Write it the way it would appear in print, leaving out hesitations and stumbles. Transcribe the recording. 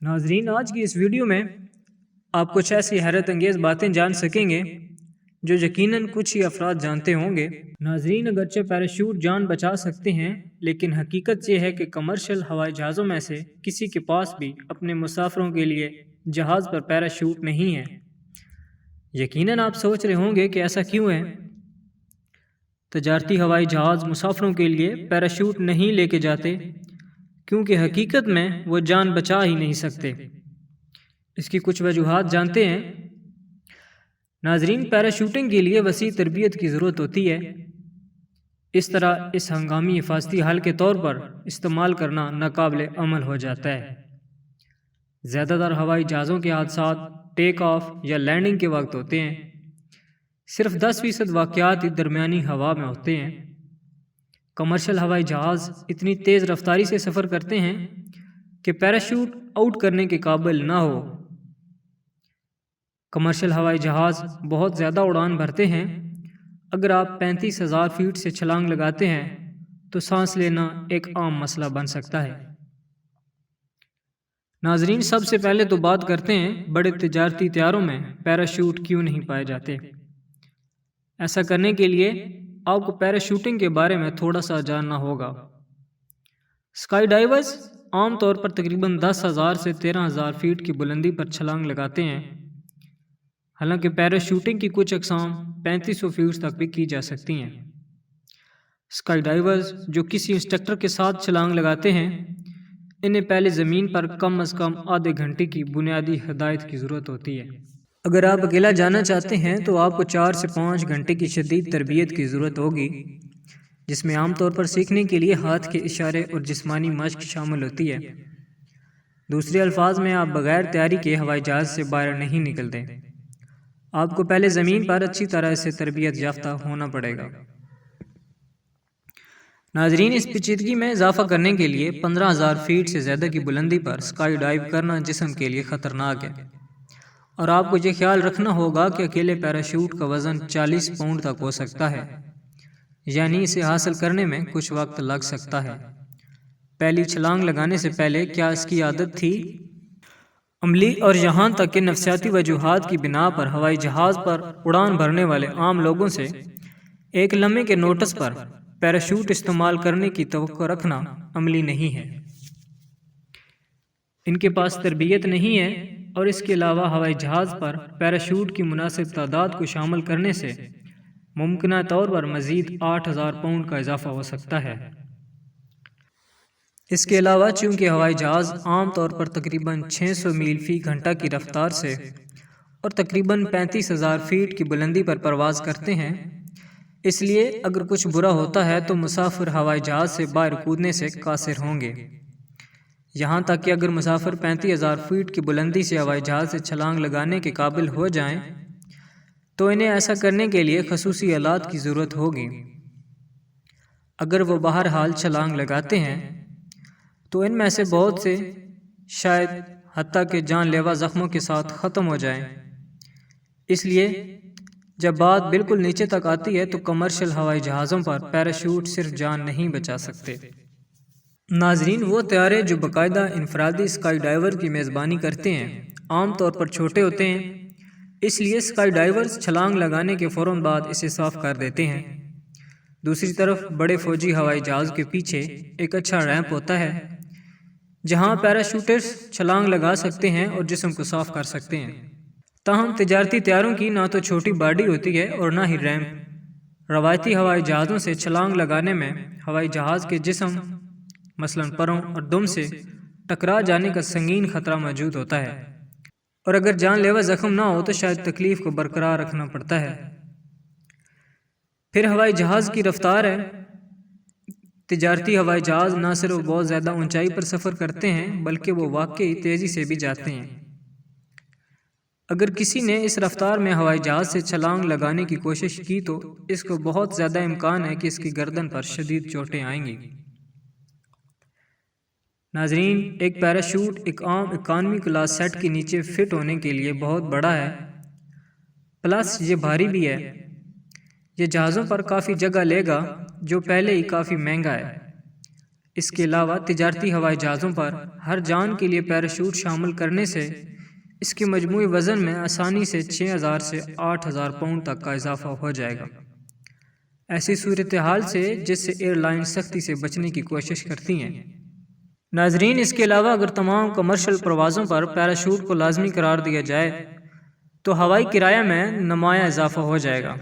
ناظرین، آج کی اس ویڈیو میں آپ کچھ ایسی حیرت انگیز باتیں جان سکیں گے جو یقیناً کچھ ہی افراد جانتے ہوں گے۔ ناظرین، اگرچہ پیراشوٹ جان بچا سکتے ہیں، لیکن حقیقت یہ ہے کہ کمرشل ہوائی جہازوں میں سے کسی کے پاس بھی اپنے مسافروں کے لیے جہاز پر پیراشوٹ نہیں ہے۔ یقیناً آپ سوچ رہے ہوں گے کہ ایسا کیوں ہے؟ تجارتی ہوائی جہاز مسافروں کے لیے پیراشوٹ نہیں لے کے جاتے کیونکہ حقیقت میں وہ جان بچا ہی نہیں سکتے۔ اس کی کچھ وجوہات جانتے ہیں۔ ناظرین، پیراشوٹنگ کے لیے وسیع تربیت کی ضرورت ہوتی ہے۔ اس طرح اس ہنگامی حفاظتی حل کے طور پر استعمال کرنا ناقابل عمل ہو جاتا ہے۔ زیادہ تر ہوائی جہازوں کے حادثات ٹیک آف یا لینڈنگ کے وقت ہوتے ہیں۔ صرف 10% واقعات ہی درمیانی ہوا میں ہوتے ہیں۔ کمرشل ہوائی جہاز اتنی تیز رفتاری سے سفر کرتے ہیں کہ پیراشوٹ آؤٹ کرنے کے قابل نہ ہو۔ کمرشل ہوائی جہاز بہت زیادہ اڑان بھرتے ہیں۔ اگر آپ 35,000 فیٹ سے چھلانگ لگاتے ہیں تو سانس لینا ایک عام مسئلہ بن سکتا ہے۔ ناظرین، سب سے پہلے تو بات کرتے ہیں بڑے تجارتی طیاروں میں پیراشوٹ کیوں نہیں پائے جاتے۔ ایسا کرنے کے لیے آپ کو پیراشوٹنگ کے بارے میں تھوڑا سا جاننا ہوگا۔ اسکائی ڈائیورز عام طور پر تقریباً 10,000 سے 13,000 فیٹ کی بلندی پر چھلانگ لگاتے ہیں، حالانکہ پیراشوٹنگ کی کچھ اقسام 3500 فیٹ تک بھی کی جا سکتی ہیں۔ اسکائی ڈائیورز جو کسی انسٹرکٹر کے ساتھ چھلانگ لگاتے ہیں، انہیں پہلے زمین پر کم از کم آدھے گھنٹے کی بنیادی ہدایت کی ضرورت ہوتی ہے۔ اگر آپ اکیلا جانا چاہتے ہیں تو آپ کو 4 سے 5 گھنٹے کی شدید تربیت کی ضرورت ہوگی، جس میں عام طور پر سیکھنے کے لیے ہاتھ کے اشارے اور جسمانی مشق شامل ہوتی ہے۔ دوسرے الفاظ میں، آپ بغیر تیاری کے ہوائی جہاز سے باہر نہیں نکلتے۔ آپ کو پہلے زمین پر اچھی طرح سے تربیت یافتہ ہونا پڑے گا۔ ناظرین، اس پیچیدگی میں اضافہ کرنے کے لیے 15,000 فیٹ سے زیادہ کی بلندی پر اسکائی ڈائیو کرنا جسم کے لیے خطرناک ہے، اور آپ کو یہ خیال رکھنا ہوگا کہ اکیلے پیراشوٹ کا وزن 40 پاؤنڈ تک ہو سکتا ہے، یعنی اسے حاصل کرنے میں کچھ وقت لگ سکتا ہے۔ پہلی چھلانگ لگانے سے پہلے کیا اس کی عادت تھی؟ عملی اور یہاں تک کہ نفسیاتی وجوہات کی بنا پر ہوائی جہاز پر اڑان بھرنے والے عام لوگوں سے ایک لمحے کے نوٹس پر پیراشوٹ استعمال کرنے کی توقع رکھنا عملی نہیں ہے۔ ان کے پاس تربیت نہیں ہے، اور اس کے علاوہ ہوائی جہاز پر پیراشوٹ کی مناسب تعداد کو شامل کرنے سے ممکنہ طور پر مزید 8,000 پاؤنڈ کا اضافہ ہو سکتا ہے۔ اس کے علاوہ چونکہ ہوائی جہاز عام طور پر تقریباً 600 میل فی گھنٹہ کی رفتار سے اور تقریباً 35,000 فیٹ کی بلندی پر پرواز کرتے ہیں، اس لیے اگر کچھ برا ہوتا ہے تو مسافر ہوائی جہاز سے باہر کودنے سے قاصر ہوں گے۔ یہاں تک کہ اگر مسافر 35,000 فیٹ کی بلندی سے ہوائی جہاز سے چھلانگ لگانے کے قابل ہو جائیں تو انہیں ایسا کرنے کے لیے خصوصی آلات کی ضرورت ہوگی۔ اگر وہ بہرحال چھلانگ لگاتے ہیں تو ان میں سے بہت سے شاید حتیٰ کہ جان لیوا زخموں کے ساتھ ختم ہو جائیں۔ اس لیے جب بات بالکل نیچے تک آتی ہے تو کمرشل ہوائی جہازوں پر پیراشوٹ صرف جان نہیں بچا سکتے۔ ناظرین، وہ طیارے جو باقاعدہ انفرادی اسکائی ڈائیور کی میزبانی کرتے ہیں عام طور پر چھوٹے ہوتے ہیں، اس لیے اسکائی ڈائیورز چھلانگ لگانے کے فوراً بعد اسے صاف کر دیتے ہیں۔ دوسری طرف بڑے فوجی ہوائی جہاز کے پیچھے ایک اچھا ریمپ ہوتا ہے جہاں پیراشوٹرز چھلانگ لگا سکتے ہیں اور جسم کو صاف کر سکتے ہیں۔ تاہم تجارتی طیاروں کی نہ تو چھوٹی باڈی ہوتی ہے اور نہ ہی ریمپ۔ روایتی ہوائی جہازوں سے چھلانگ لگانے میں ہوائی جہاز کے جسم مثلاً پروں اور دم سے ٹکرا جانے کا سنگین خطرہ موجود ہوتا ہے، اور اگر جان لیوا زخم نہ ہو تو شاید تکلیف کو برقرار رکھنا پڑتا ہے۔ پھر ہوائی جہاز کی رفتار ہے۔ تجارتی ہوائی جہاز نہ صرف بہت زیادہ اونچائی پر سفر کرتے ہیں بلکہ وہ واقعی تیزی سے بھی جاتے ہیں۔ اگر کسی نے اس رفتار میں ہوائی جہاز سے چھلانگ لگانے کی کوشش کی تو اس کو بہت زیادہ امکان ہے کہ اس کی گردن پر شدید چوٹیں آئیں گی۔ ناظرین، ایک پیراشوٹ ایک عام اکانومی کلاس سیٹ کے نیچے فٹ ہونے کے لیے بہت بڑا ہے، پلس یہ بھاری بھی ہے۔ یہ جہازوں پر کافی جگہ لے گا جو پہلے ہی کافی مہنگا ہے۔ اس کے علاوہ تجارتی ہوائی جہازوں پر ہر جان کے لیے پیراشوٹ شامل کرنے سے اس کے مجموعی وزن میں آسانی سے 6000 سے 8000 پاؤنڈ تک کا اضافہ ہو جائے گا۔ ایسی صورتحال سے جس سے ایئر لائن سختی سے بچنے کی کوشش کرتی ہیں۔ ناظرین، اس کے علاوہ اگر تمام کمرشل پروازوں پر پیراشوٹ کو لازمی قرار دیا جائے تو ہوائی کرایہ میں نمایاں اضافہ ہو جائے گا۔